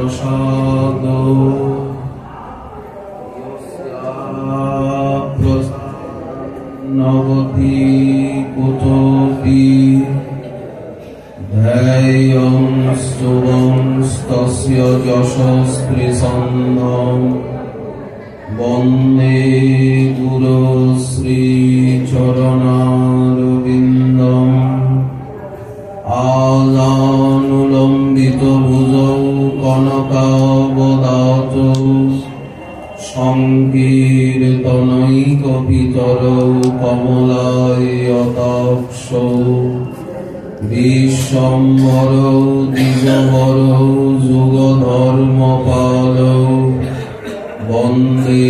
প্রসাদ নবতি কুতোপি ধ্যেয়ং শুভং তস্য যশস্পৃশন্ধং বন্দে গুরু শ্রী চরণারবিন্দম আলানুলম্বিত ভুজৌ কনকাবদাতৌ সংকীর্তনৈকপিতরৌ কমলায়তাক্ষৌ বিশ্বম্ভরৌ দিগম্বরৌ যুগধর্মপালৌ বন্দে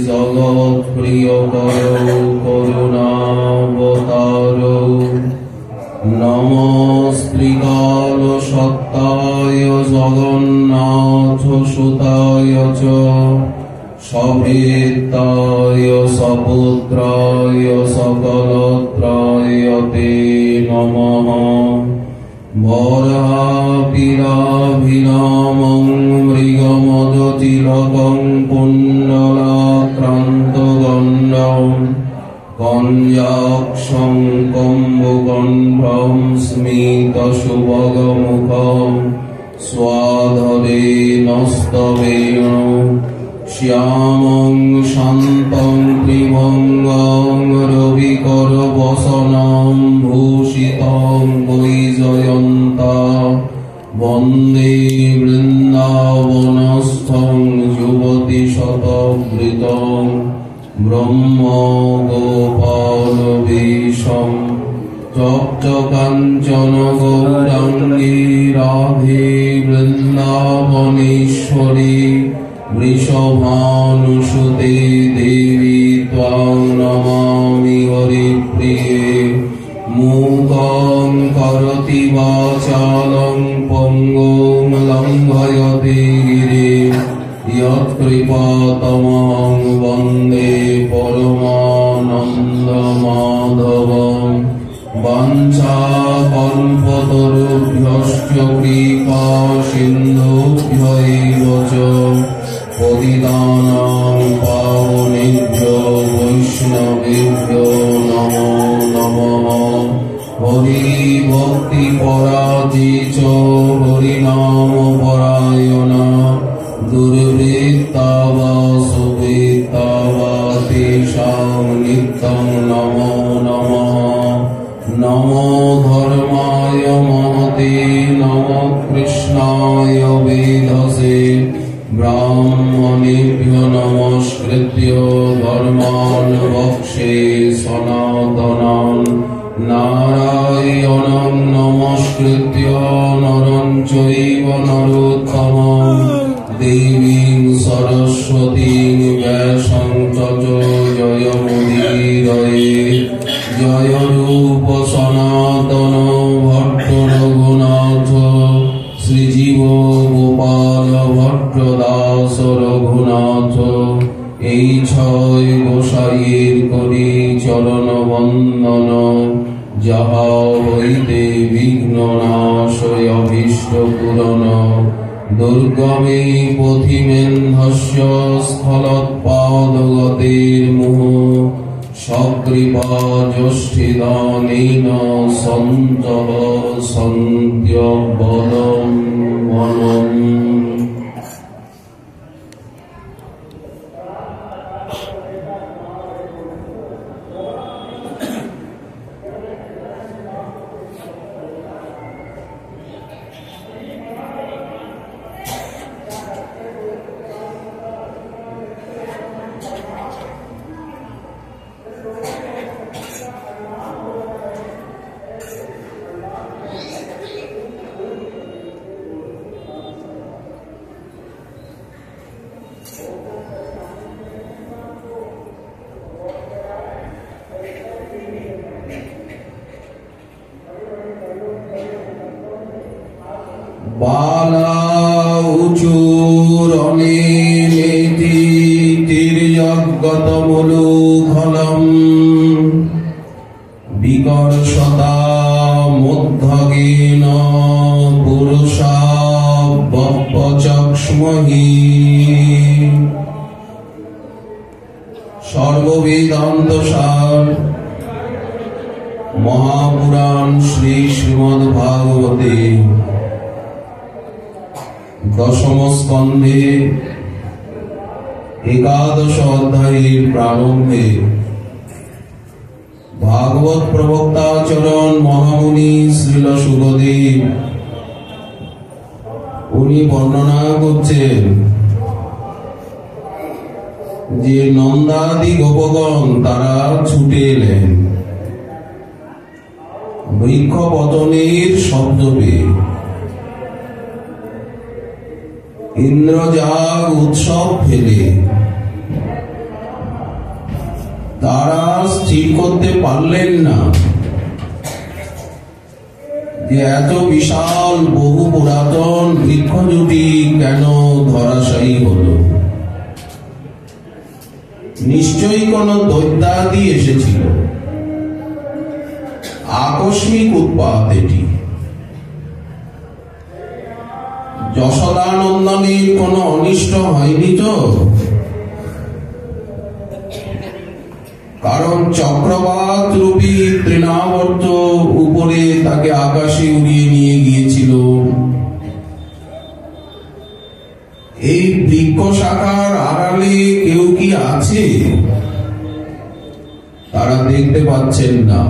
জগৎপ্রিয়করৌ করুণাবতারৌ নমস্ত্রীকালসত্তায় জগন্নাথসুতায় চ সভেত্তায় সপুত্রায় সকলত্রায় তে নমঃ বরাপিরাভিরামং মৃগমদতিলকং কুণ্ডলাক্রান্তগণ্ডং কঞ্জাক্ষং কম্বকণ্ঠং স্মিতসুভগমুখং স্বাধরে নস্তবেণ শ্যামং শান্তং ত্রিভঙ্গং রবিকরবসनं ভূষিতং বৈজয়ন্তা বন্দে বৃন্দাবনস্থং যুবতিশতবৃতং ব্রহ্মগোপালবেশম তপ্তকাঞ্চন গৌরাঙ্গী রাধে বৃন্দাবনেশ্বরী বৃষভানুসুতে দেবী ত্বাং নমামি হরিপ্রিয়ে মূকং করোতি বাচালং পঙ্গুং লঙ্ঘয়তে গিরিম यत्कृपातमं वन्दे परमानन्दमाधवं वाञ्छाकल्पतरुभ्यश्च कृपासिन्धुभ्य एव च पतितानां पावनेभ्यो वैष्णवेभ्यो नमो नमः हरिभक्तिपराजित हरिनामपरायणा दुर्वृत्ता वा सुवृत्ता वा तेषां नित्यं नमो नमः नमो धर्माय महते नमो कृष्णाय वेधसे ब्राह्मणेभ्यो नमस्कृत्य धर्मान् वक्षे सनातनान् नारायणं नमस्कृत्य नरं चैव नरोत्तमम् देवीं सरस्वतीं व्यासं ततो जयमुदीरये जय रूप सनातन भट्ट रघुनाथ श्रीजीव गोपाल भट्ट दास रघुनाथ এই ছয় গোসাইয়ের করি চরণ বন্দন যাহা হইতে বিঘ্ন নাশয় অভীষ্ট পূরণ দুর্গমে পথিমেন্ধস্য স্থলোৎপাদগতির্মুহ সকৃপা জ্যেষ্ঠিদানেন সন্তঃ সন্ত্যবলম্বনম। बाला उचूरणे नेति तिर्यगतमुलुखलम् विकर्षता मुद्धगेन पुरुषा बप्पचक्ष সার মহাপুরাণ শ্রী শ্রীমদ্ ভাগবতে দশম স্কন্ধে একাদশ অধ্যায়ের প্রারম্ভে ভাগবত প্রবক্তাচরণ মহামুনি শ্রীল শুকদেব উনি বর্ণনা করছেন যে নন্দাদি গোপগণ তারা ছুটে এলেন বৃক্ষ পতনের শব্দ পেয়ে। ইন্দ্রজাগ উৎসব ফেলে তারা স্থির করতে পারলেন না যে এত বিশাল বহু পুরাতন বৃক্ষ জুটি কেন ধরাশায়ী হলো। নিশ্চয়ই কোন দৈত্যাদি এসেছিল, আকস্মিক উৎপাত এটি। যশোদানন্দনের কোন অনিষ্ট হয়নি তো? কারণ চক্রবাত রূপী তৃণাবর্ত উপরে তাকে আকাশে উড়িয়ে নিয়ে গিয়েছিল। এই বৃক্ষ শাখার আড়ালে কেউ কি আছে? তারা দেখতে পাচ্ছেন না।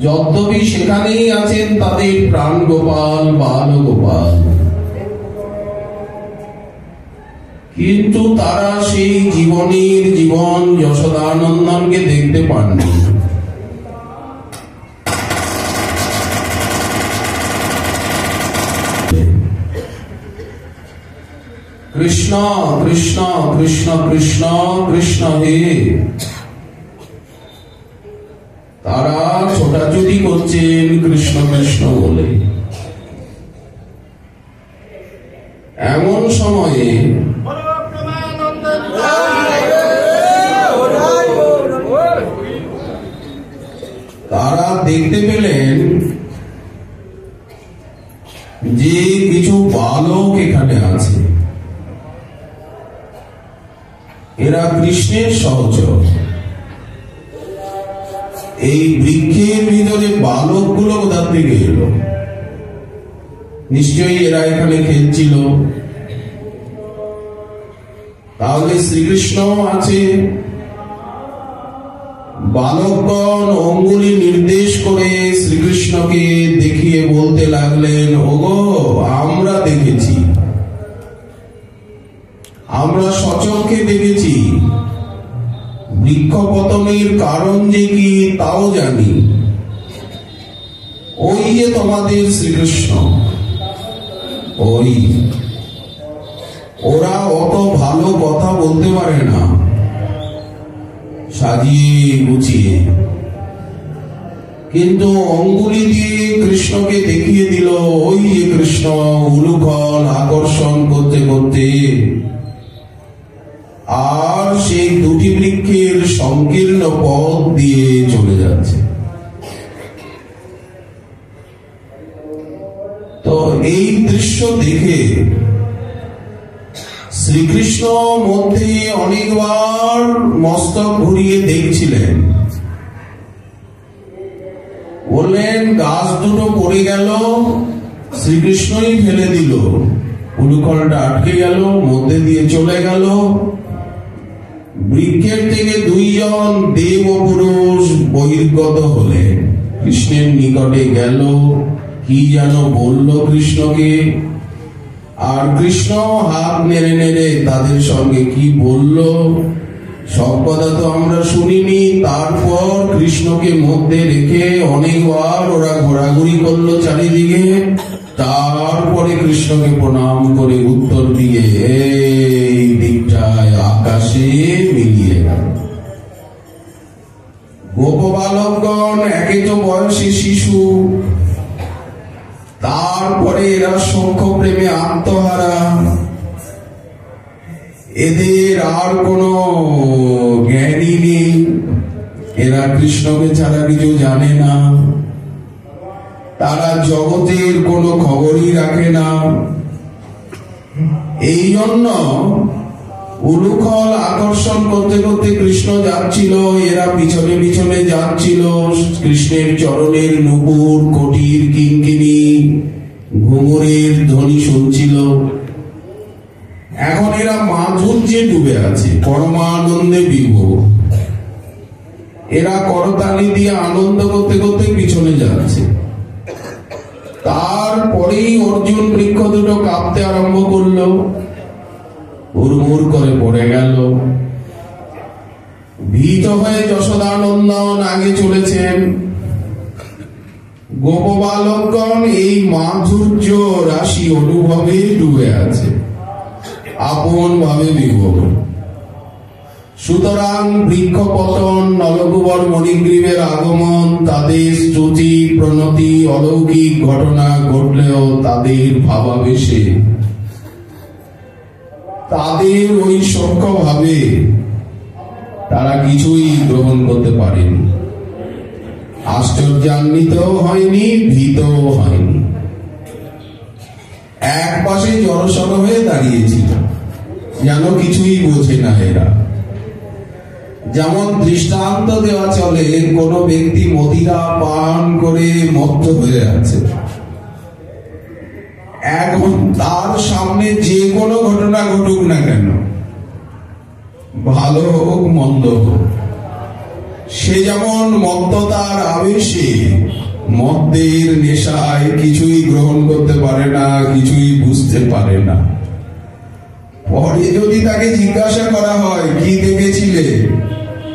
যদ্যপি সেখানেই আছেন তাদের প্রাণ গোপাল বাল গোপাল, কিন্তু তারা সেই জীবনের জীবন যশোদানন্দনকে দেখতে পাননি। কৃষ্ণ কৃষ্ণ কৃষ্ণ কৃষ্ণ কৃষ্ণ হে, তারা ছোটাছুটি করছেন কৃষ্ণ কৃষ্ণ বলে। এমন সময়ে তারা দেখতে পেলেন যে কিছু বালক এখানে আছে। এরা কৃষ্ণের সহচর। এই বৃক্ষের ভিতরে বালকগুলো কোথা থেকে এলো? নিশ্চয়ই এরা এখানে খেলছিল। তাহলে শ্রীকৃষ্ণ আছে। বালকগণ অঙ্গুলি নির্দেশ করে শ্রীকৃষ্ণকে দেখিয়ে বলতে লাগলেন, ওগো আমরা দেখেছি, আমরা সচক্ষে দেখেছি। বৃক্ষ পতনের কারণ যে কি তাও জানি। ওই যে তোমাদের শ্রীকৃষ্ণ, ওই। ওরা অত ভালো কথা বলতে পারে না, সাজিয়ে গুছিয়ে, কিন্তু অঙ্গুলি দিয়ে কৃষ্ণকে দেখিয়ে দিল ওই যে কৃষ্ণ উলুখল আকর্ষণ করতে করতে আর সেই দুটি বৃক্ষের সংকীর্ণ পথ দিয়ে চলে যাচ্ছে। তো এই দৃশ্য দেখে শ্রীকৃষ্ণ মধ্যে অনেকবার মস্তক ঘুরিয়ে দেখছিলেন। বললেন, গাছ দুটো পড়ে গেল, শ্রীকৃষ্ণই ফেলে দিল, উলুখলটা আটকে গেল, মধ্যে দিয়ে চলে গেল। বৃক্ষের থেকে দুইজন দেব পুরুষ বহির্গত হলেন, কৃষ্ণের নিকটে গেল, কি যেন বলল কৃষ্ণকে। আর কৃষ্ণ হাত নেড়ে নেড়ে তাদের সঙ্গে কি বলল সব কথা তো আমরা শুনিনি। তারপর কৃষ্ণকে মধ্যে রেখে অনেকবার ওরা ঘোরাঘুরি করলো চারিদিকে। তারপরে কৃষ্ণকে প্রণাম করে উত্তর দিয়ে এই দিকটায় আকাশে মিলিয়ে গেল। গোপবালকগণ একে তো বয়সী শিশু, তারপরে এরা সখ্য প্রেমে আত্মহারা, এদের আর কোনো জ্ঞানই নেই, এরা কৃষ্ণকে ছাড়া কিছু জানে না, তারা জগতের কোনো খবরই রাখে না। এই জন্য উলুখল আকর্ষণ করতে করতে কৃষ্ণ যাচ্ছিল, এরা পিছনে পিছনে যাচ্ছিল। কৃষ্ণের চরণের নূপুর, কোটির কিঙ্কিনি, ঘুঙুরের ধ্বনি শুনছিল। এখন এরা মাধুর্যে ডুবে আছে, পরমানন্দে বিভোর। এরা করতালি দিয়ে আনন্দ করতে করতে পিছনে যাচ্ছে। তারপরেই অর্জুন বৃক্ষ দুটো কাঁপতে আরম্ভ করলো, হুড়মুড় করে পড়ে গেল। ভীত হয়ে যশোদানন্দন আগে চলেছেন। গোপবালকগণ এই মাধুর্য রাশি অনুভবে ডুবে আছে, আপন ভাবে বিভোর। সুতরাং বৃক্ষ পতন, নলকুবর মণিগ্রীবের আগমন, তাদের স্তুতি প্রণতি, অলৌকিক ঘটনা ঘটলেও তাদের ভাবাবেশে, তাদের ওই সখ্য ভাবে তারা কিছুই গ্রহণ করতে পারেনি। আশ্চর্যান্বিত হয়নি, ভীত হয়নি। এক পাশে জড়সড় হয়ে দাঁড়িয়েছিল, যেন কিছুই বোঝে না এরা। যেমন দৃষ্টান্ত দেওয়া চলে, কোন ব্যক্তি মদিরা পান করে মত্ত হয়ে আছে, এখন তার সামনে যে কোনো ঘটনা ঘটুক না কেন, ভালো হোক মন্দ হোক, সে যেমন মত্ততার আবেশে, মদ্যের নেশায় কিছুই গ্রহণ করতে পারে না, কিছুই বুঝতে পারে না। পরে যদি তাকে জিজ্ঞাসা করা হয় কি দেখেছিলে,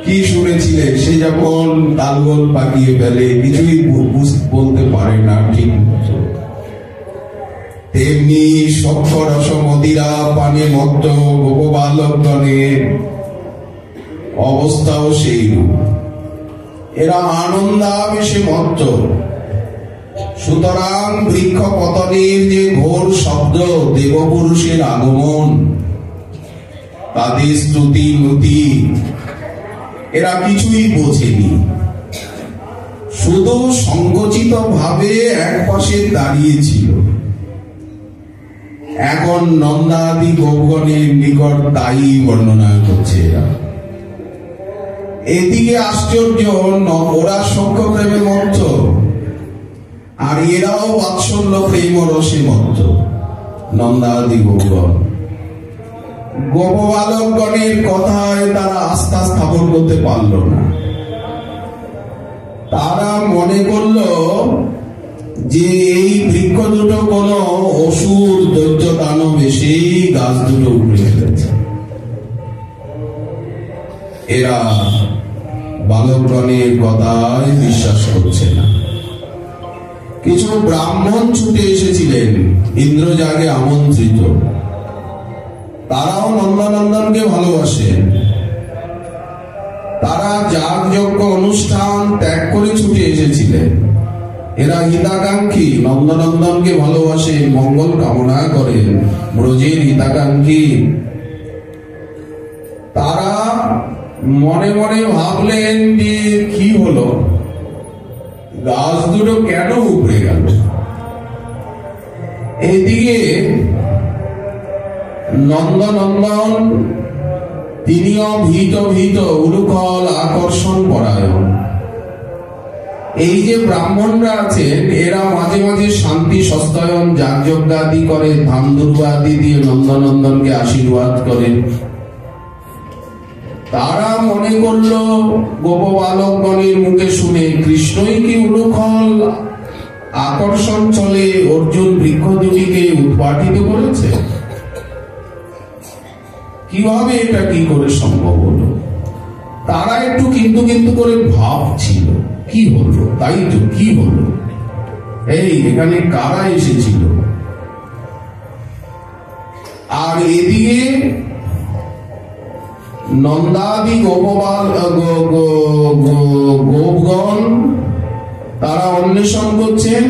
কি শুনেছিলে, সে যেমন তালগোল পাকিয়ে ফেলে, কিছুই বলতে পারে না ঠিক মতো। তেমনি সখ্য রস মদিরা পানে মত্ত গোপবালকগণের অবস্থাও সেই রূপ। এরা আনন্দাবেশে মত্ত। সুতরাং বৃক্ষ পতনের যে ঘোর শব্দ, দেবপুরুষের আগমন, তাদের স্তুতি নুতি, এরা কিছুই বোঝেনি। শুধু সংকুচিত ভাবে এক পাশে দাঁড়িয়েছিল। এখন নন্দাদি গোপগণের নিকট তাই বর্ণনা করছে এরা। এদিকে আশ্চর্য, ওরা সখ্য প্রেমে মত্ত, আর এরাও বাৎসল্য প্রেম রসে মত্ত। নন্দাদি গোপগণ, গোপবালকগণের কথায় তারা আস্থা স্থাপন করতে পারল না। তারা মনে করল যে এই বৃক্ষ দুটো কোন অসুর দৈত্য দানব এসে গাছ দুটো উপড়ে ফেলেছে। এরা বালকগণের কথায় বিশ্বাস করছে না। কিছু ব্রাহ্মণ ছুটে এসেছিলেন, ইন্দ্রযাগে আমন্ত্রিত। তারাও নন্দনন্দনকে ভালোবাসেন। তারা যাগযজ্ঞ অনুষ্ঠান ত্যাগ করে ছুটে এসেছিলেন। এরা হিতাকাঙ্ক্ষী, নন্দনন্দনকে ভালোবাসে, মঙ্গল কামনা করেন, ব্রজের হিতাকাঙ্ক্ষী। তারা মনে মনে ভাবলেন যে কি হলো, গাছ দুটো কেন উপড়ে গেল। এদিকে নন্দনন্দন তিনিও ভীত ভীত, উলুখল আকর্ষণ পরায়ণ। এই যে ব্রাহ্মণরা আছেন, এরা মাঝে মাঝে শান্তি সস্তায়ন যাগযজ্ঞাদি করে, ধান দুর্বা আদি দিয়ে নন্দনন্দনকে আশীর্বাদ করেন। তারা মনে করল গোপবালকগণের মুখে শুনে কৃষ্ণই কি উলুখল আকর্ষণ চলে অর্জুন বৃক্ষ দুটিকে উৎপাটিত করেছে। কিভাবে এটা কি করে সম্ভব হলো? তারা একটু কিন্তু কিন্তু করে ভাবছিল কি হলো, তাই তো কি হলো, এই এখানে কারা এসেছিল। আর এদিকে নন্দাদি গোপগণ তারা অন্বেষণ করছেন।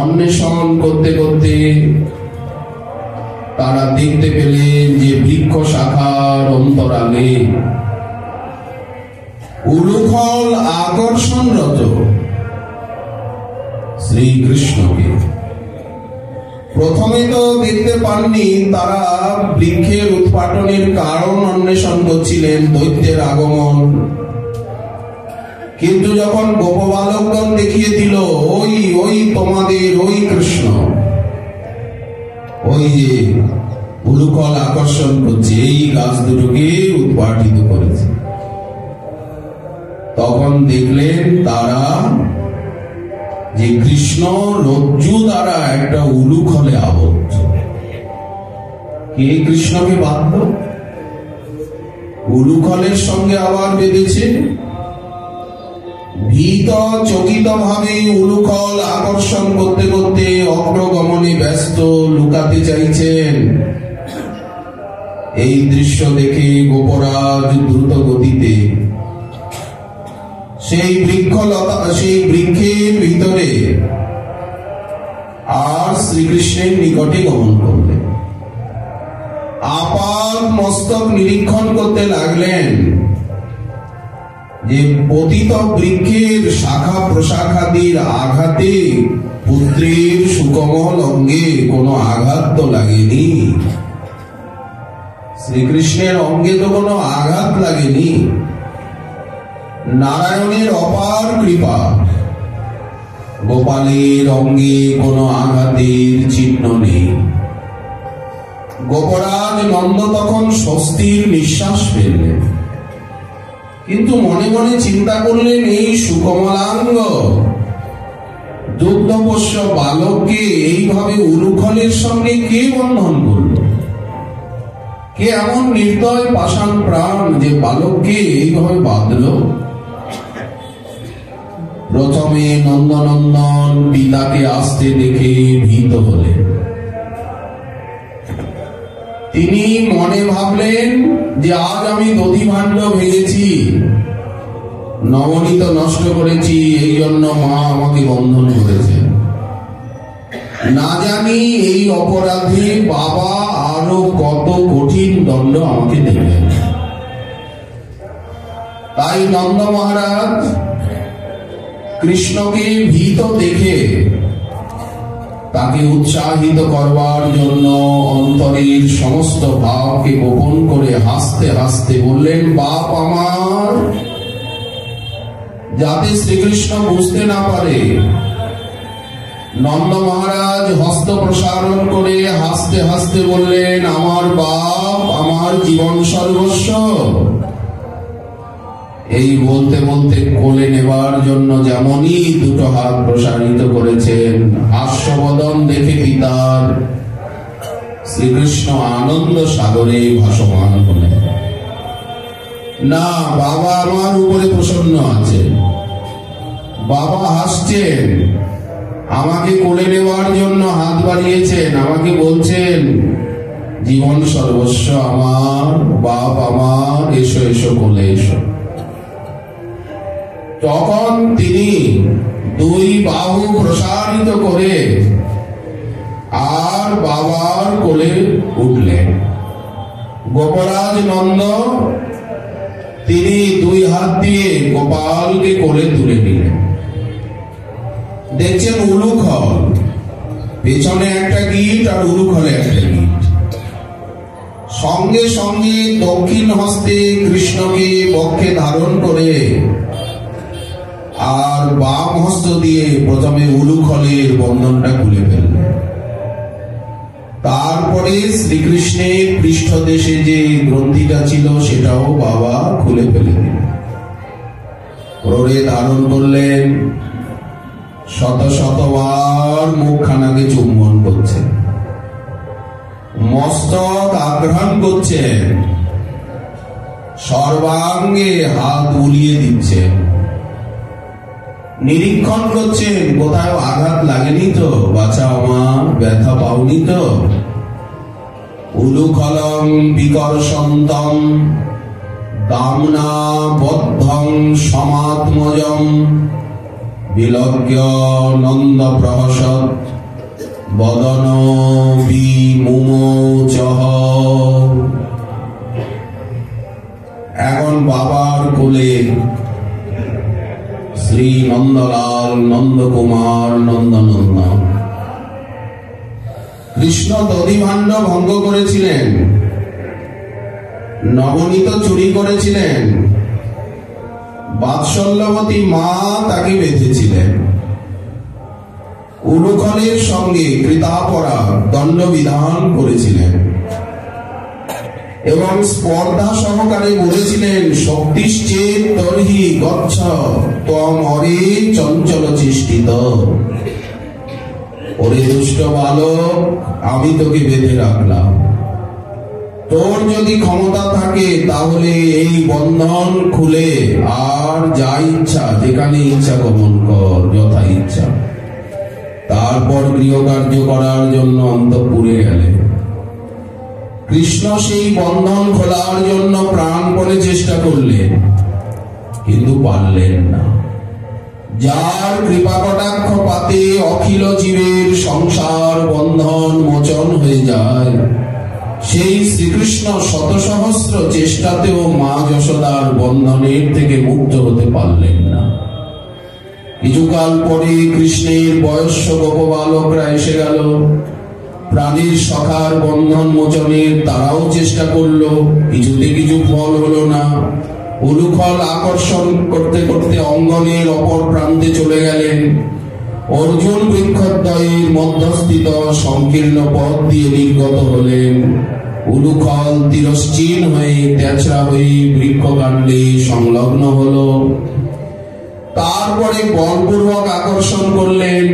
অন্বেষণ করতে করতে তারা দেখতে পেলেন যে বৃক্ষ শাখার অন্তরালে উলুখল আকর্ষণরত শ্রীকৃষ্ণকে প্রথমে তো দেখতে পাননি, তারা বৃক্ষের উৎপাটনের কারণ অন্বেষণ করছিলেন, দৈত্যের আগমন। কিন্তু যখন গোপবালকগণ দেখিয়ে দিল, ওই ওই তোমাদের ওই কৃষ্ণ, ওই যে উলুখল আকর্ষণ করছে, এই গাছ দুটোকে উৎপাটিত করেছে, তখন দেখলেন তারা যে কৃষ্ণ রজ্জু দ্বারা একটা উলুখলে আবদ্ধ। কে কৃষ্ণকে বাধ্য? উলুখলের সঙ্গে আবার বেঁধেছে। ভীত চকিত ভাবে উলুখল আকর্ষণ করতে করতে অগ্রগমনে ব্যস্ত, লুকাতে চাইছেন। এই দৃশ্য দেখে গোপরাজ দ্রুত গতিতে সেই বৃক্ষের ভিতরে আর শ্রীকৃষ্ণের নিকটে গমন করলেন। আপাত মস্তক নিরীক্ষণ করতে লাগলেন যে পতিত বৃক্ষের শাখা প্রশাখাদির আঘাতে পুত্রের সুকোমল অঙ্গে কোনো আঘাত তো লাগেনি। শ্রীকৃষ্ণের অঙ্গে তো কোনো আঘাত লাগেনি। নারায়ণের অপার কৃপা, গোপালের অঙ্গে কোনো আঘাতের চিহ্ন নেই। গোপরাজ নন্দ তখন স্বস্তির নিঃশ্বাস ফেললেন, কিন্তু মনে মনে চিন্তা করলেন, এই সুকমলাঙ্গ দুগ্ধপোষ্য বালককে এইভাবে উলুখলের সঙ্গে কে বন্ধন করল? কে এমন নির্দয় পাষাণ প্রাণ যে বালককে এইভাবে বাঁধল? প্রথমে নন্দনন্দন পিতাকে আসতে দেখে ভীত হলেন। তিনি মনে ভাবলেন যে আজ আমি দধিভাণ্ড ভেঙেছি, নবনীত নষ্ট করেছি, এই জন্য মা আমাকে বন্ধন করেছে। না জানি এই অপরাধে বাবা আরো কত কঠিন দণ্ড আমাকে দেবেন। তাই নন্দ মহারাজ কৃষ্ণকে ভীত দেখে তাকে উৎসাহিত করবার জন্য অন্তরের সমস্ত ভাবকে গোপন করে হাসতে হাসতে বললেন, বাপ আমার, যাতে শ্রীকৃষ্ণ বুঝতে না পারে। নন্দ মহারাজ হস্ত প্রসারণ করে হাসতে হাসতে বললেন, আমার বাপ, আমার জীবন সর্বস্ব। এই বলতে বলতে কোলে নেবার জন্য যেমনই দুটো হাত প্রসারিত করেছেন, হাস্যবদন দেখে পিতার শ্রীকৃষ্ণ আনন্দ সাগরে ভাসমান হলেন। না, বাবা আমার উপরে প্রসন্ন আছে, বাবা হাসছেন, আমাকে কোলে নেওয়ার জন্য হাত বাড়িয়েছেন, আমাকে বলছেন, জীবন সর্বস্ব আমার, বাপ আমার, এসো এসো কোলে এসো। তখন তিনি দুই বাহু প্রসারিত করে আর বাবার কোলে উঠলেন। গোপরাজ নন্দ তিনি দুই হাত দিয়ে গোপালকে কোলে তুলে নিলেন। দেখছেন উলুখল, পেছনে একটা গিট আর উলুখলে একটা গিট। সঙ্গে সঙ্গে দক্ষিণ হস্তে কৃষ্ণকে বক্ষে ধারণ করে আর বাম হস্ত দিয়ে প্রথমে উলুখলের বন্ধনটা খুলে ফেললেন। তারপরে শ্রীকৃষ্ণের পৃষ্ঠদেশে যে গ্রন্থিটা ছিল সেটাও বাবা খুলে ফেলে দিলেন। ক্রোড়ে ধারণ করলেন, শত শতবার মুখখানাকে চুম্বন করছেন, মস্তক আঘ্রাণ করছেন, সর্বাঙ্গে হাত বুলিয়ে দিচ্ছেন, নিরীক্ষণ করছেন কোথাও আঘাত লাগেনি তো, বাছা আমার, ব্যথা পাওনি তো। উলুখলং বিকর্ষন্তম দামনা বদ্ধং সমাত্মজম বিলজ্ঞ নন্দ প্রহসৎ বদন বিমুমোচঃ। এখন বাবার কোলে শ্রী নন্দলাল, নন্দকুমার, নন্দনন্দন কৃষ্ণ দধিভাণ্ড ভঙ্গ করেছিলেন, নবনীত চুরি করেছিলেন, বাৎসল্যবতী মা তাকে বেঁধেছিলেন, উলুখলের সঙ্গে কৃতাপরা দণ্ডবিধান করেছিলেন এবং স্পর্ধা সহকারে বলেছিলেন, শক্তিশ্চেৎ তর্হি গচ্ছ ত্বম অরে চঞ্চল চেষ্টিত। ওরে দুষ্ট বালক, আমি তোকে বেঁধে রাখলাম, তোর যদি ক্ষমতা থাকে তাহলে এই বন্ধন খুলে আর যা ইচ্ছা যেখানে ইচ্ছা গমন কর, যথা ইচ্ছা। তারপর গৃহকার্য করার জন্য অন্তঃপুরে গেলেন। কৃষ্ণ সেই বন্ধন খোলার জন্য প্রাণপণে চেষ্টা করলেন, কিন্তু পারলেন না। যার কৃপা কটাক্ষ পাতে অখিল জীবের সংসার বন্ধন মোচন হয়ে যায়, সেই শ্রীকৃষ্ণ শত সহস্র চেষ্টাতেও মা যশোদার বন্ধনের থেকে মুক্ত হতে পারলেন না। কিছুকাল পরে কৃষ্ণের বয়স্ক গোপবালকরা এসে গেল। প্রাণীর সখার বন্ধন মোচনের তারাও চেষ্টা করলো, কিছুতে কিছু ফল হলো না। উলুখল আকর্ষণ করতে করতে অঙ্গনের অপর প্রান্তে চলে গেলেন। অর্জুন বৃক্ষদ্বয়ের মধ্যস্থিত সংকীর্ণ পথ দিয়ে নির্গত হলেন। উলুখল তিরশ্চীন হয়ে তেছড়া হয়ে বৃক্ষকাণ্ডে সংলগ্ন হলো। তারপরে বলপূর্বক আকর্ষণ করলেন।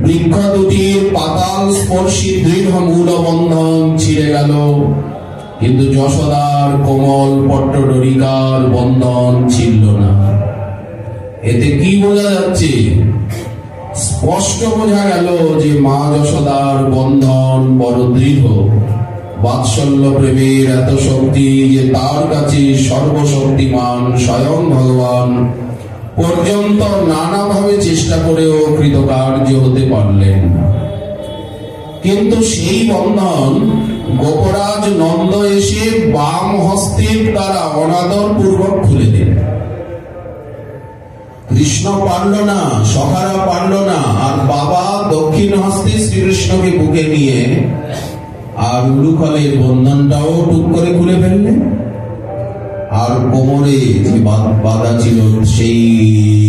বৃক্ষ দুটির পাতাল স্পর্শী দৃঢ় মূল বন্ধন ছিঁড়ে গেল, কিন্তু যশোদার কোমল পট্টডরিকার বন্ধন ছিঁড়ল না। এতে কি বোঝা যাচ্ছে? স্পষ্ট বোঝা গেল যে মা যশোদার বন্ধন বড় দৃঢ়। বাৎসল্য প্রেমের এত শক্তি যে তার কাছে সর্বশক্তিমান স্বয়ং ভগবান পর্যন্ত নানাভাবে চেষ্টা করেও কৃতকার্য হতে পারলেন না। কিন্তু সেই বন্ধন গোপরাজ নন্দ এসে বাম হস্তের দ্বারা অনাদর পূর্বক খুলে দিলেন। কৃষ্ণ পারল না, সখারা পারল না, আর বাবা দক্ষিণ হস্তে শ্রীকৃষ্ণকে বুকে নিয়ে আর উলুখলের বন্ধনটাও টুক করে খুলে ফেললেন। আর কোমরে যে বাধা ছিল সেই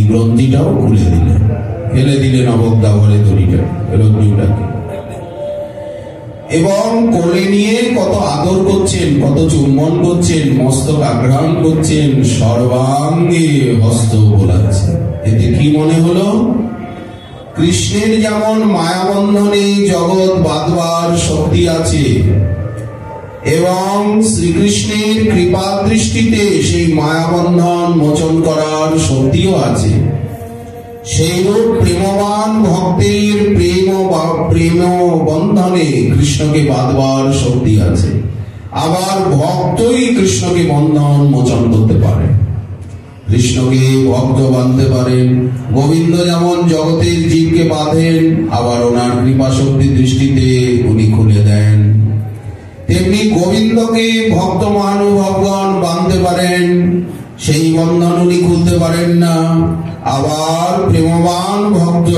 গ্রন্থিটাও খুলে দিলেন, ফেলে দিলেন অবজ্ঞাভরে দড়িটা, রজ্জুটাকে। এবং কোলে নিয়ে কত আদর করছেন, কত চুম্বন করছেন, মস্তক আঘ্রাণ করছেন, সর্বাঙ্গে হস্ত বোলাচ্ছেন। এতে কি মনে হলো? কৃষ্ণের যেমন মায়াবন্ধনে জগৎ বাঁধবার শক্তি আছে এবং শ্রীকৃষ্ণের কৃপা দৃষ্টিতে সেই মায়াবন্ধন মোচন করার শক্তিও আছে, সেইরূপ প্রেমবান ভক্তের প্রেম বন্ধনে কৃষ্ণকে বাঁধবার শক্তি আছে। আবার ভক্তই কৃষ্ণকে বন্ধন মোচন করতে পারে, কৃষ্ণকে ভক্ত বাঁধতে পারেন। গোবিন্দ যেমন জগতের জীবকে বাঁধেন, আবার ওনার কৃপা শক্তি দৃষ্টিতে উনি খুলে দেন, তেমনি গোবিন্দকে ভক্ত মহানুভবগণ বাঁধতে পারেন, সেই বন্ধন উনি খুলতে পারেন না। আবার প্রেমবান ভক্ত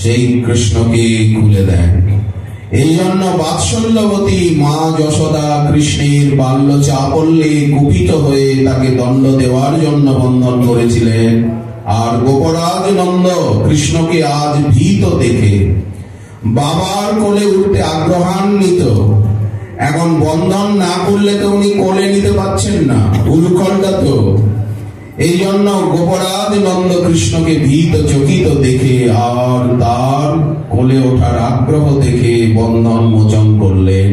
সেই কৃষ্ণকে খুলে দেন। এই জন্য বাৎসল্যবতী মা যশোদা কৃষ্ণের বাল্য চাপল্যে কুপিত হয়ে তাকে দণ্ড দেওয়ার জন্য বন্ধন করেছিলেন। আর গোপরাজ নন্দ কৃষ্ণকে আজ ভীত দেখে বাবার কোলে উঠতে আগ্রহান্বিত। এখন বন্ধন না করলে তো উনি কোলে নিতে পারছেন না, উলুখলটা তো। এই জন্য গোপরাজ নন্দ কৃষ্ণকে ভীত চকিত দেখে আর তার কোলে ওঠার আগ্রহ দেখে বন্ধন মোচন করলেন।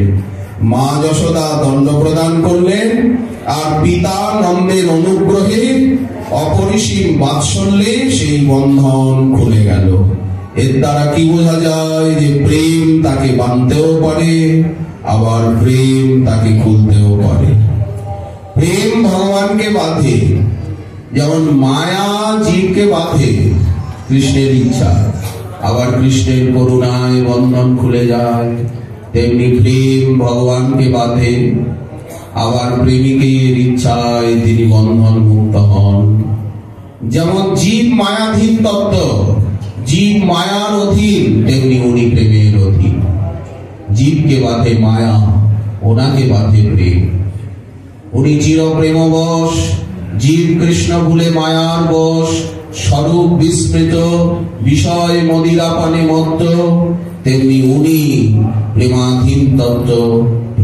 মা যশোদা দণ্ড প্রদান করলেন, আর পিতা নন্দের অনুগ্রহে অপরিসীম বাৎসল্যে সেই বন্ধন খুলে গেল। এর দ্বারা কি বোঝা যায়? যে প্রেম তাকে বাঁধতেও পারে, আবার প্রেম তাকে খুলতেও পারে। প্রেম ভগবানকে বাঁধে, যেমন মায়া জীবকে বাঁধে কৃষ্ণের ইচ্ছা, আবার কৃষ্ণের করুণায় বন্ধন খুলে যায়। তেমনি প্রেম ভগবানকে বাঁধে, আবার প্রেমিকের ইচ্ছায় তিনি বন্ধন মুক্ত হন। যেমন জীব মায়াধীন তত্ত্ব, জীব মায়ার অধীন, তেমনি উনি প্রেমের অধীন। জীবকে বাঁধে মায়া, ওনাকে বাঁধে প্রেম। উনি চির প্রেমবশ, জীব কৃষ্ণ ভুলে মায়ার বশ, স্বরূপ বিস্মৃত, বিষয় মদিরা পানে মত্ত। তেমনি উনি প্রেমাধীন তত্ত্ব,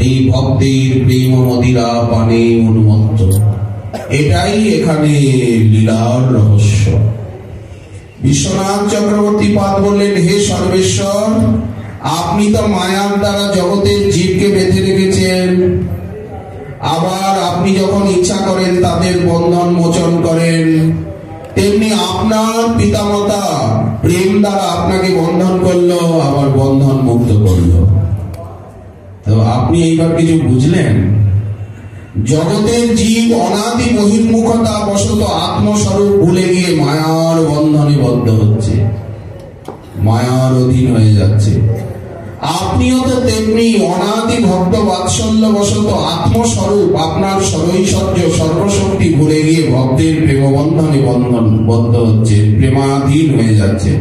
এই ভক্তের প্রেম মদিরা পানে উন্মত্ত। এটাই এখানে লীলার রহস্য। বিশ্বনাথ চক্রবর্তী পাদ বললেন, হে সর্বেশ্বর, আপনি তো মায়ার দ্বারা জগতের জীবকে বেঁধে রেখেছেন, আবার আপনি যখন ইচ্ছা করেন তাদের বন্ধন মোচন করেন। তেমনি আপনার পিতামাতা প্রেম দ্বারা আপনাকে বন্ধন করলো, আবার বন্ধন মুক্ত করলো। তো আপনি এইবার কিছু বুঝলেন? জগতের জীব অনাদি বহির্মুখতা বশত আত্মস্বরূপ ভুলে গিয়ে মায়ার বন্ধনে বদ্ধ হচ্ছে, মায়ার অধীন হয়ে যাচ্ছে। আপনিও তো তেমনি অনাদি ভক্ত বাৎসল্য বশত আত্মস্বরূপ, আপনার সরৈশ্বর্য সর্বশক্তি ভুলে গিয়ে ভক্তের প্রেম বন্ধনে বদ্ধ হচ্ছে, প্রেমাধীন হয়ে যাচ্ছে।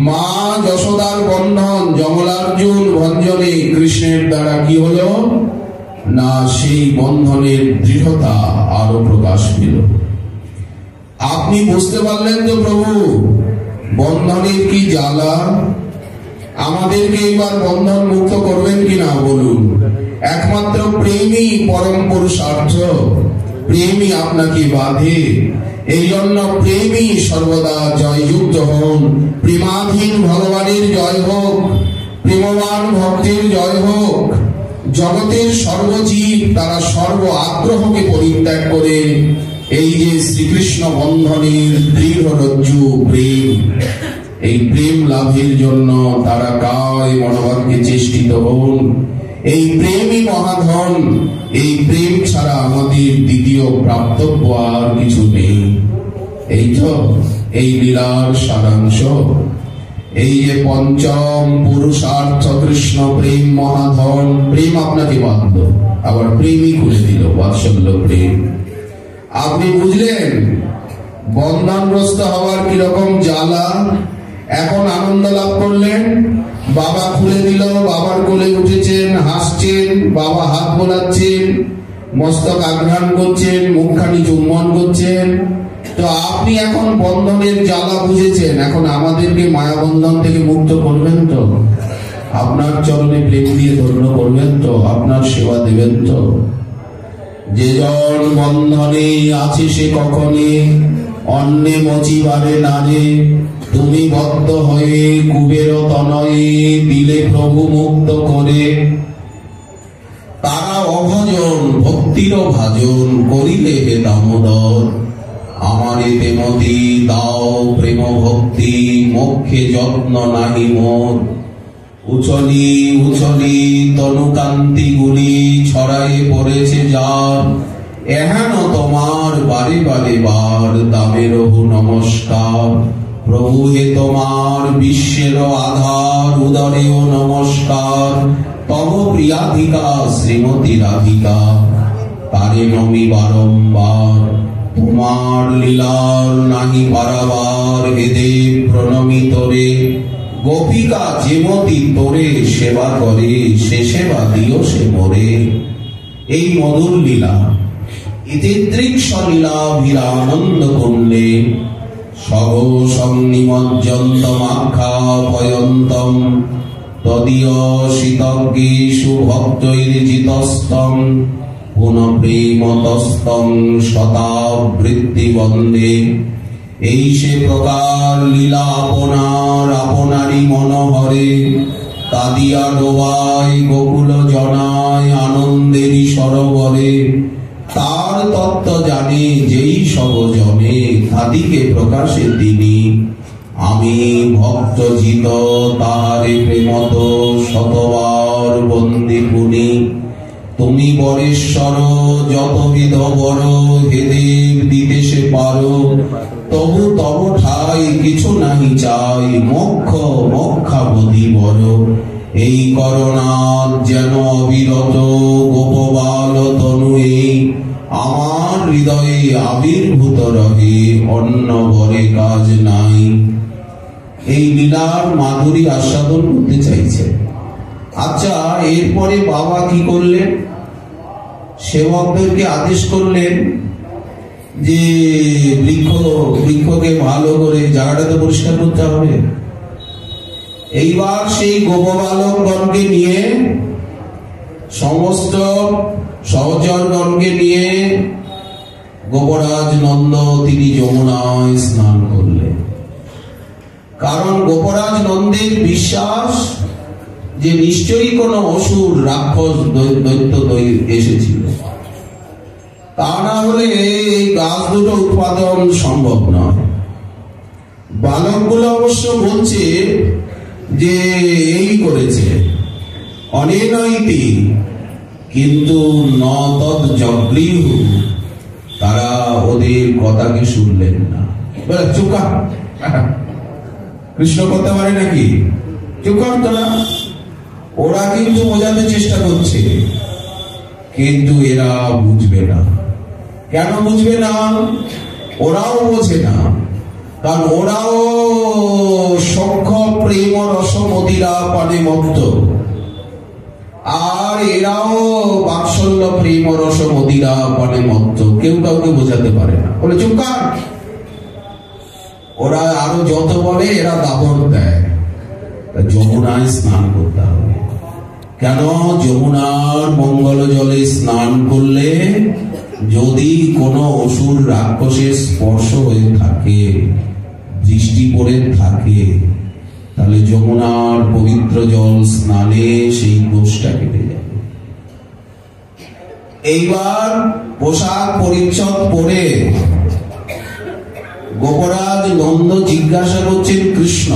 মা যশোদার বন্ধন যমলার্জুন ভঞ্জনে কৃষ্ণের দ্বারা কি হলো না, সেই বন্ধনের দৃঢ়তা আরো প্রকাশ পেল। আপনি বুঝতে পারলেন তো প্রভু বন্ধনের কি জ্বালা? আমাদেরকে এবার বন্ধন মুক্ত করবেন কিনা বলুন। একমাত্র প্রেমই পরম পুরুষার্থ, প্রেমই আপনাকে বাঁধে। এই জন্য প্রেমই সর্বদা জয়যুক্ত হন। প্রেমাধীন ভগবানের জয় হোক, প্রেমবান ভক্তের জয় হোক। জগতের সর্বজীব তারা সর্ব আগ্রহকে পরিত্যাগ করে এই যে শ্রীকৃষ্ণ বন্ধনের দৃঢ় রজ্জু প্রেম, এই প্রেম লাভের জন্য তারা কায় মনোবাক্যে চেষ্টিত হন। এই প্রেমই মহাধন। এই প্রেম ছাড়া আমাদের দ্বিতীয় প্রাপ্তব্য আর কিছু নেই। এই তো এই লীলার সারাংশ। এই যে পঞ্চম পুরুষার্থ কৃষ্ণ প্রেম মহাধন। প্রেম আপনাকে বাঁধল, আবার প্রেমই খুলে দিল, বাৎসল্য প্রেম। আপনি বুঝলেন বন্ধনগ্রস্ত হওয়ার কিরকম জ্বালা। এখন আনন্দ লাভ করলেন, বাবা খুলে দিল, বাবার কোলে উঠেছেন, হাসছেন, বাবা হাত বোলাচ্ছেন, মস্তক আঘ্রাণ করছেন, মুখখানি চুম্বন করছেন। তো আপনি এখন বন্ধনের জ্বালা বুঝেছেন। এখন আমাদেরকে মায়া বন্ধন থেকে মুক্ত করবেন তো? আপনার চরণে প্রেম দিয়ে ধন্য করবেন তো? আপনার সেবা দেবেন তো? যে জন বন্ধনে আছে সে কখনে অন্যে মচিবারে নারে। তুমি বদ্ধ হয়ে কুবের তনয়ে দিলে প্রভু মুক্ত করে। তারা অভজন ভক্তির ভাজন করিলে হে দামোদর। আমারে প্রেমতি দাও প্রেম ভক্তি, মোক্ষে যত্ন নাহি মোর। উছলি উছলি তনুকান্তি গুলি ছড়ায়ে পড়েছে যার। এহেন তোমার বারে বারে বার দামে রহু নমস্কার। প্রভু হে তোমার বিশ্বের আধার, উদরেও নমস্কার। তব প্রিয়াধিকা শ্রীমতী রাধিকা, তারে নমি বারম্বার। তোমার লীলার নাহি পারাবার, হে দেব প্রণমি তোরে। গোপিকা যেমতি তোরে সেবা করে, সে সেবা দিও সে মোরে। এই মধুর লীলা ইতিদৃক্ষ লীলাভিরানন্দ কুণ্ডে সহ সংনিমজ্জন্তমাখ্যাপয়ন্তম। তদীয় শীতজ্ঞেষু ভক্তৈর্জিতস্তম পুনঃ প্রেমতস্তং শতাবৃত্তি বন্দে। এই সে প্রকার লীলা আপনার আপনারই মনোহরে। কাদিয়া ডোবায় গোকুল জনায় আনন্দেরই সরোবরে। তার তত্ত্ব জানে যেই সব জনে, তাদিকে প্রকাশে তিনি। আমি ভক্ত জিত তাহারে প্রেমত, শতবার বন্দী পুনি। তুমি বরেশ্বর যতবিধ বড়, হে দেব দিতে সে পারো। তবু তব ঠাই কিছু নাহি চাই, মোক্ষ মোক্ষাবধি বড়। এই করোনাথ যেন অবিরত গোপবাল তনু, এই আমার হৃদয়ে আবির্ভূত রহে, অন্য বরে কাজ নাই। এই লীলার মাধুরী আস্বাদন করতে চাইছে। আচ্ছা, এরপরে বাবা কি করলেন? সেবকদেরকে আদেশ করলেন যে বৃক্ষকে ভালো করে জায়গাটাতে পরিষ্কার করতে হবে। এইবার সেই গোপবালকগণকে নিয়ে, সমস্ত সহচরগণকে নিয়ে গোপরাজ নন্দ তিনি যমুনায় স্নান করলেন। কারণ গোপরাজ নন্দের বিশ্বাস যে নিশ্চয়ই কোনো অসুর, রাক্ষস, দৈত্য এসেছিল, তা না হলে এই গাছ দুটো উৎপাদন সম্ভব নয়। বালকগুলো অবশ্য বলছে যে এই করেছে, অনেনৈতি, কিন্তু ন তৎ জগৃহ, তারা ওদের কথাকে শুনলেন না। চুপ কর, কৃষ্ণ করতে পারে নাকি? চুপ কর তোরা। ওরা কিন্তু বোঝাতে চেষ্টা করছে, কিন্তু এরা বুঝবে না। কেন বুঝবে না? ওরাও বোঝে না, কারণ ওরাও সখ্য প্রেম রস মদিরা পানে মত্ত, আর এরাও বাৎসল্য প্রেম রস মদিরা পানে মত্ত। কেউ কাউকে বোঝাতে পারে না। বলে চুপ কর। ওরা আরো যত বলে এরা দাবর দেয়, যমুনায় স্নান করতে হবে। কেন? যমুনার মঙ্গল জলে স্নান করলে যদি কোনো অসুর, রাক্ষসের স্পর্শ হয়ে থাকে, দৃষ্টি পড়ে থাকে, তাহলে যমুনার পবিত্র জল স্নানে সেই দোষটা কেটে যাবে। এইবার পোশাক পরিচ্ছদ পরে গোপরাজ নন্দ জিজ্ঞাসা করছেন, কৃষ্ণ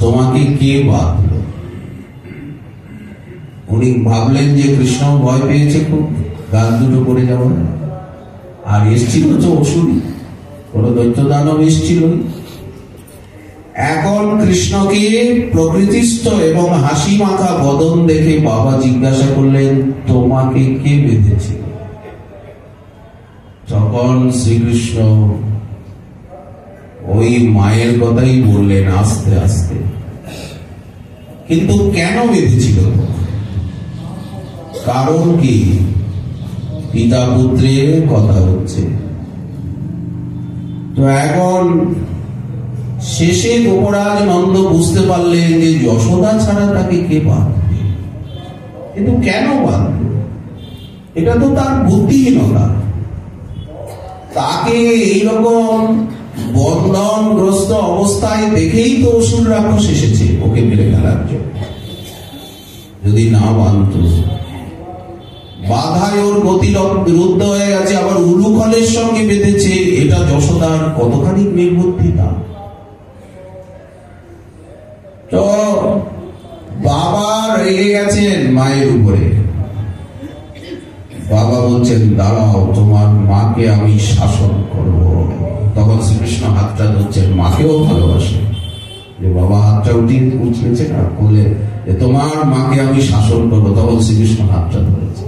তোমাকে কে বাঁধল? উনি ভাবলেন যে কৃষ্ণ ভয় পেয়েছে খুব, গাছ দুটো পড়ে যাবে। আর এসছিল তো অসুরই, কোন দৈত্য দানব এসছিল। এখন কৃষ্ণকে প্রকৃতিস্থ এবং হাসি মাখা বদন দেখে বাবা জিজ্ঞাসা করলেন, তোমাকে কে বেঁধেছিল? তখন শ্রীকৃষ্ণ ওই মায়ের কথাই বললেন আস্তে আস্তে। কিন্তু কেন বেঁধেছিল? কারণ কি? পিতা পুত্রের কথা হচ্ছে। তো এখন শেষে গোপরাজ নন্দ বুঝতে পারলেন যে যশোদা ছাড়া তাকে কে বাঁধবে। কিন্তু কেন বাঁধবে? এটা তো তার বুদ্ধিহীনতা। তাকে এইরকম বন্ধনগ্রস্ত অবস্থায় দেখেই তো অসুর, রাক্ষস এসেছে ওকে মেরে ফেলার জন্য। যদি না বাঁধত, বাধায় ওর গতি রুদ্ধ হয়ে গেছে, আবার উলুখলের সঙ্গে বেঁধেছে। এটা যশোদার কতখানি নির্বুদ্ধিতা। তো বাবা রেগে গেছেন মায়ের উপরে। বাবা বলছেন, দাঁড়াও, তোমার মাকে আমি শাসন করব। তখন শ্রীকৃষ্ণ হাতটা ধরছেন, মাকেও ভালোবাসে, যে বাবা হাতটা উঠিয়েছে না, বলে যে তোমার মাকে আমি শাসন করবো। তখন শ্রীকৃষ্ণ হাতটা ধরেছে।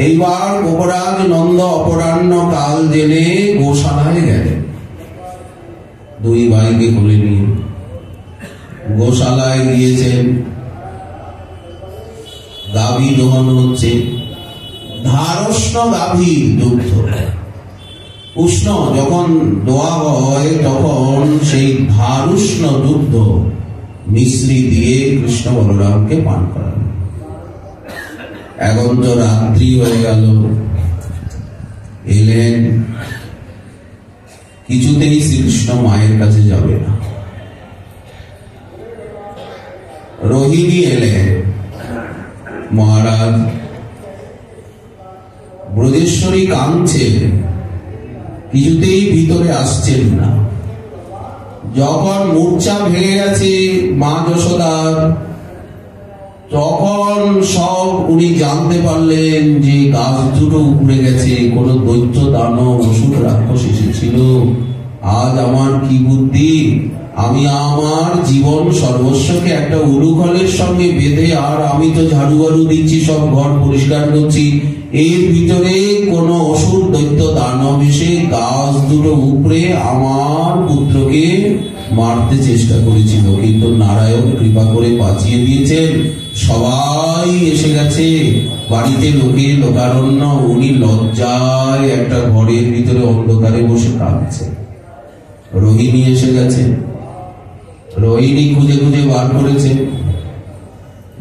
এইবার গোপরাজ নন্দ অপরাহ্ন কাল জেনে গোশালায় গেলেন। দুই ভাইকে কোলে নিয়ে গোশালায় গিয়েছেন। গাভী দহন হচ্ছে, ধারষ্ণ গাভীর দুগ্ধ। উষ্ণ যখন দোয়া হয় তখন সেই ধারুষ্ণ দুগ্ধ মিশ্রি দিয়ে কৃষ্ণ বলরামকে পান করান। এখন তো রাত্রি হয়ে গেল, এলেন। কিছুতেই শ্রীকৃষ্ণ মায়ের কাছে যাবে না। রোহিণী এলেন। মহারাজ, ব্রজেশ্বরী কাঁদছে, কিছুতেই ভিতরে আসছেন না। যখন মূর্ছা ভেঙে গেছে মা যশোদার, তখন সব উনি জানতে পারলেন যে গাছ দুটো উপড়ে গেছে, কোন দৈত্য দানব অসুর রাক্ষস এসেছিল। আজ আমার কি বুদ্ধি! আমি আমার জীবন সর্বস্বকে একটা উলুখলের সঙ্গে বেঁধে, আর আমি তো ঝাড়ু বাড়ু দিচ্ছি, সব ঘর পরিষ্কার করছি, এর ভিতরে কোন অসুর দৈত্য দানব এসে গাছ দুটো উপড়ে আমার পুত্রকে মারতে চেষ্টা করেছিল, কিন্তু নারায়ণ কৃপা করে বাঁচিয়ে দিয়েছেন। সবাই এসে গেছে, বাড়িতে লোকে লোকারণ্য। উনি লজ্জায় একটা ঘরের ভিতরে অন্ধকারে বসে কাঁদছে। রোহিণী এসে গেছে, রোহিণী খুঁজে খুঁজে বার করেছে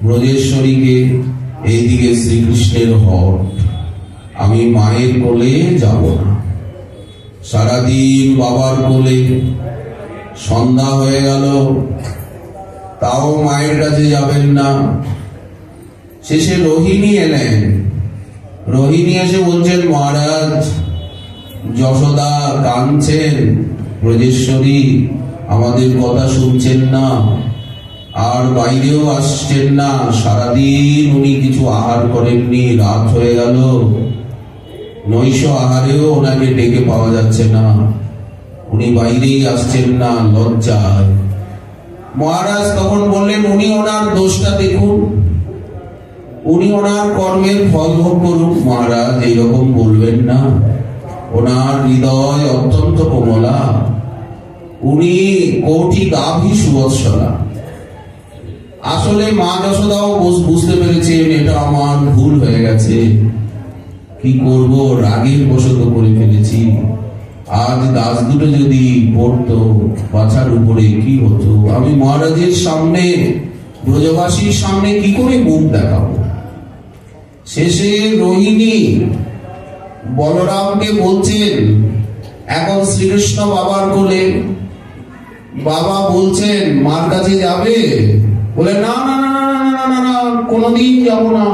ব্রজেশ্বরীকে। এইদিকে শ্রীকৃষ্ণের হট, আমি মায়ের কোলে যাব না। সারাদিন বাবার কোলে, সন্ধ্যা হয়ে গেল, তাও মায়ের কাছে যাবেন না। শেষে রোহিণী এলেন। রোহিণী এসে বলছেন, মহারাজ, যশোদা কাঁদছেন, ব্রজেশ্বরী আমাদের কথা শুনছেন না, আর বাইরেও আসছেন না। সারাদিন উনি কিছু আহার করেননি, রাত হয়ে গেল, নৈশ আহারেও ওনাকে ডেকে পাওয়া যাচ্ছে না, উনি বাইরেই আসছেন না লজ্জায়। মহারাজ তখন বললেন, উনি ওনার দোষটা দেখুন, উনি ওনার কর্মের ফল ভোগ করুন। মহারাজ এইরকম বলবেন না, ওনার হৃদয় অত্যন্ত কোমলা, উনি কোটি গাভী সুবৎসলা। আসলে মা যশোদাও বুঝতে পেরেছেন এটা আমার ভুল হয়ে গেছে, কি করব, রাগের বশত করে ফেলেছি। আজ দাস দুটো যদি পড়তো বাছার উপরে কি হতো, আমি মহারাজের সামনে, ব্রজবাসীর সামনে কি করে মুখ দেখাবো। শেষে রোহিণী বলরামকে বলছেন, এখন শ্রীকৃষ্ণ বাবার কোলে, বাবা বলছেন মার কাছে যাবে, বলে না না না না না না, কোনদিন যাব না,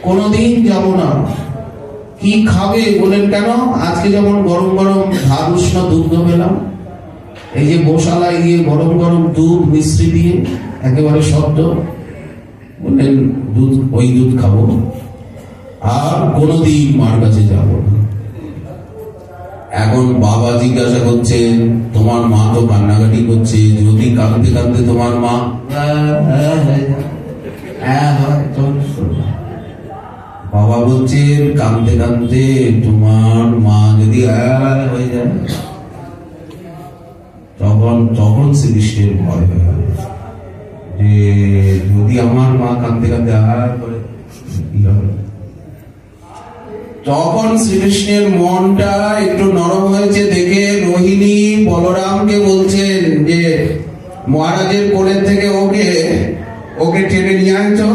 কোনদিন যাব না। কি খাবে? বলেন কেন? আজকে যেমন গরম গরম ধার উষ্ণ দুধ পেলাম, এই যে গোশালায় গিয়ে গরম গরম দুধ মিশ্রি দিয়ে একেবারে শব্দ, বললেন দুধ, ওই দুধ খাবো, আর কোনদিন মার কাছে যাব না। এখন বাবা জিজ্ঞাসা করছেন, তোমার মা তো কান্নাকাটি করছে, যদি কাঁদতে কাঁদতে তোমার মা, বাবা বলছেন কাঁদতে কাঁদতে তোমার মা যদি হয়ে যায়, তখন শ্রীকৃষ্ণের ভয় হয়ে গেল যে যদি আমার মা কাঁদতে কাঁদতে করে কি হবে। তখন শ্রীকৃষ্ণের মনটা একটু নরম হয়েছে দেখে রোহিণী বলরামকে বলছেন যে মহারাজের কোলের থেকে ওকে টেনে নিয়ে আনছো।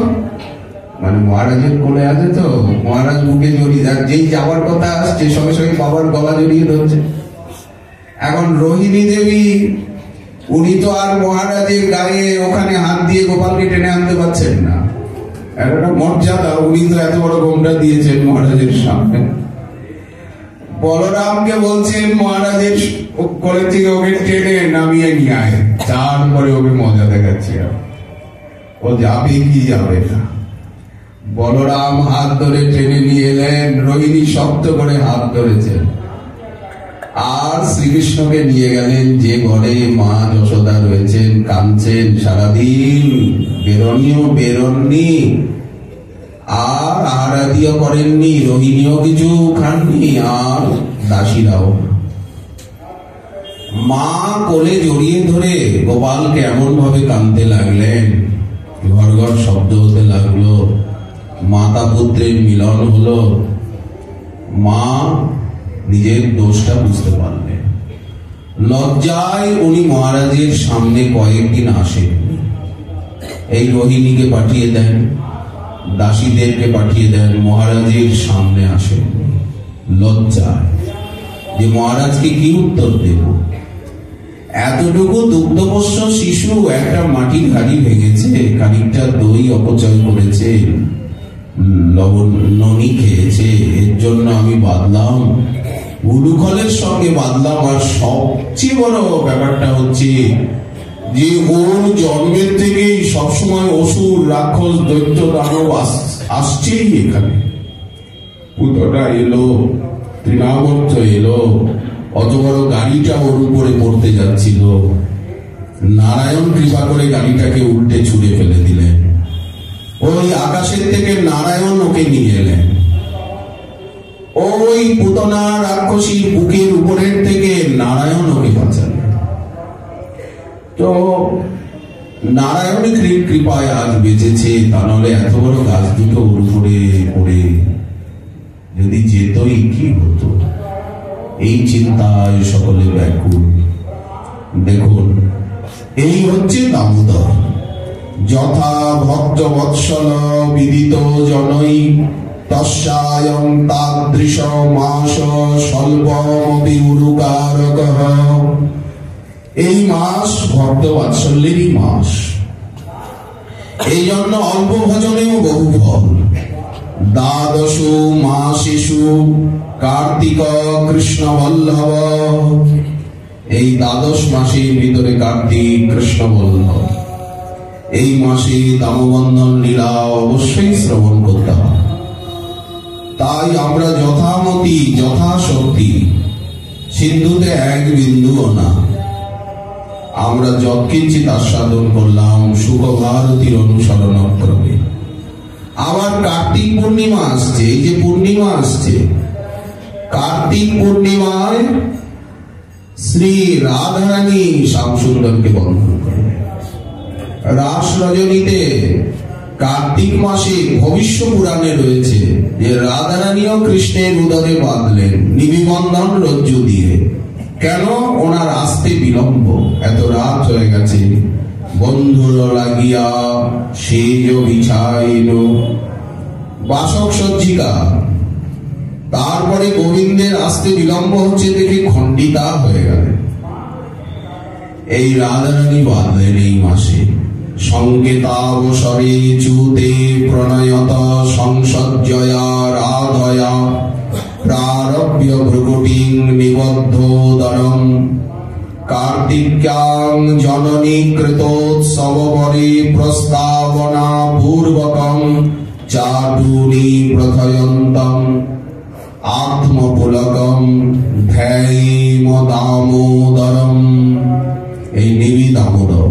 মানে মহারাজের কোলে আছে তো, মহারাজ মুখে জড়িয়ে, যেই যাওয়ার কথা আসছে সঙ্গে সঙ্গে বাবার গলা জড়িয়ে ধরছে। এখন রোহিণী দেবী, উনি তো আর মহারাজের গায়ে ওখানে হাত দিয়ে গোপালকে টেনে আনতে পারছেন না, একটা মর্যাদা, উনি তো এত বড় ঘোমটা দিয়েছেন মহারাজের সামনে। বলরামকে বলছেন মহারাজের কোলে থেকে ওকে টেনে নামিয়ে নিয়ে আয়, তারপরে ওকে মজা দেখাচ্ছে। ও যাবে কি যাবে না। বলরাম হাত ধরে টেনে নিয়ে এলেন, রোহিণী শক্ত করে হাত ধরেছেন, আর শ্রীকৃষ্ণকে নিয়ে গেলেন যে ঘরে মা যশোদা রয়েছেন, কাঁদছেন সারাদিন, বেরোননি, আর আহারাদিও করেননি, রোহিণীও কিছু খাননি, আর দাসীরাও। মা কোলে জড়িয়ে ধরে গোপালকে এমন ভাবে কাঁদতে লাগলেন, ঘর ঘর শব্দ হতে লাগলো, মাতা পুত্রের মিলন হলো। মা নিজের দোষটা বুঝতে পারলেন, লজ্জায় উনি মহারাজের সামনে কয়েকদিন আসেন। এই রোহিণীকে পাঠিয়ে দেন, দাসীদেরকে পাঠিয়ে দেন, মহারাজের সামনে আসেন লজ্জায়, যে মহারাজকে কি উত্তর দেব। এতটুকু দুগ্ধপোষ্য শিশু একটা মাটির হাড়ি ভেঙেছে, খানিকটা দই অপচয় করেছে, লবণ ননি খেয়েছে, এর জন্য আমি বাঁধলাম, উলুখলের সঙ্গে বাঁধলাম। আর সবচেয়ে বড় ব্যাপারটা হচ্ছে যে ওর জন্মের থেকেই সবসময় অসুর, রাক্ষস, দৈত্য, দানব আসছেই এখানে। পুতটা এলো, তৃণাবর্ত এলো, অত বড় গাড়িটা ওর উপরে পড়তে যাচ্ছিল, নারায়ণ কৃপা করে গাড়িটাকে উল্টে ছুঁড়ে ফেলে দিলেন। ওই আকাশের থেকে নারায়ণ ওকে নিয়ে এলেন, ওই পুতনা রাক্ষসীর বুকের উপরের থেকে নারায়ণ ওকে বাঁচালেন। নারায়ণের কৃপায় আজ বেঁচেছে, তা নাহলে এত বড় গাছ দুটো উপরে পড়ে যদি যেতই কি হতো। এই চিন্তায় সকলে ব্যাকুল। দেখুন, এই হচ্ছে দামোদর। যথা ভক্ত বৎসল বিদিত জনৈ তস্যায়ং তাদৃশ মাস স্বল্পমপি উরুকারকঃ। এই মাস ভক্ত বাৎসল্যেরই মাস, এই জন্য অল্প ভজনেও বহু ফল। দ্বাদশু মাসেষু কার্তিক কৃষ্ণ বল্লভ। এই দ্বাদশ মাসের ভিতরে কার্তিক কৃষ্ণ বল্লভ, এই মাসে দামোবন্ধন লীলা অবশ্যই শ্রবণ করতে হবে। তাই আমরা যথামতি যথাশক্তি, সিন্ধুতে এক বিন্দুও না, আমরা যৎকিঞ্চিৎ আস্বাদন করলাম সুখ ভারতীর অনুসরণ ক্রমে। আবার কার্তিক পূর্ণিমা আসছে, এই যে পূর্ণিমা আসছে, কার্তিক পূর্ণিমায় শ্রী রাধারানী শ্যামসুন্দরকে বন্ধন করবে। রাস রজনীতে কার্তিক মাসে ভবিষ্য পুরাণে রয়েছে যে রাধারানীও কৃষ্ণের উদরে বাঁধলেন নিবিবন্ধন রজ্জু দিয়ে। কেন? ওনার আসতে বিলম্ব, এত রাত হয়ে গেছে। বন্ধুর লাগিয়া সেজ বিছাইল, বাসক সজ্জিকা। তারপরে গোবিন্দের আসতে বিলম্ব হচ্ছে দেখে খণ্ডিতা হয়ে গেল। এই রাধারানী বাঁধলেন এই মাসে। সংকেতাবসরে চুতে প্রণয়ত সংসজ্জয়া রাধয়া প্রারভ্য ভ্রুকুটিং নিবদ্ধোদরম কার্তিক্যাং জননী কৃতোৎসবপরে প্রস্তাবনা পূর্বকম চাটুনি প্রথয়ন্তম আত্মপুলকম ধ্যায়েম দামোদরম। এই নিবি দামোদর।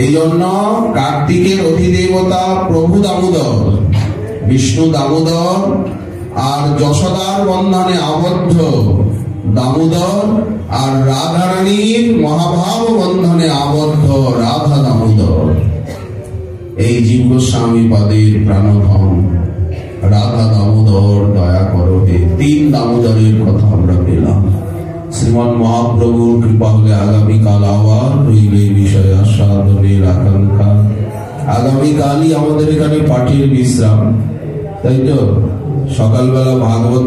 এই জন্য কার্তিকের অধিদেবতা প্রভু দামোদর, বিষ্ণু দামোদর, আর যশোদার বন্ধনে আবদ্ধ দামোদর, আর রাধারানীর মহাভাব বন্ধনে আবদ্ধ রাধা দামোদর। এই জীব গোস্বামী পাদের প্রাণধন রাধা দামোদর দয়া করো হে। তিন দামোদরের কথা আমরা পেলাম। শ্রীমান মহাপ্রভুর কৃপা হলে আগামীকাল আবার রইবে বিষয় আস্বাদনের আকাঙ্ক্ষা। আগামীকালই আমাদের এখানে পাঠের বিশ্রাম, তাই তো? সকালবেলা ভাগবত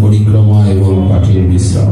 পরিক্রমা এবং পাঠের বিশ্রাম।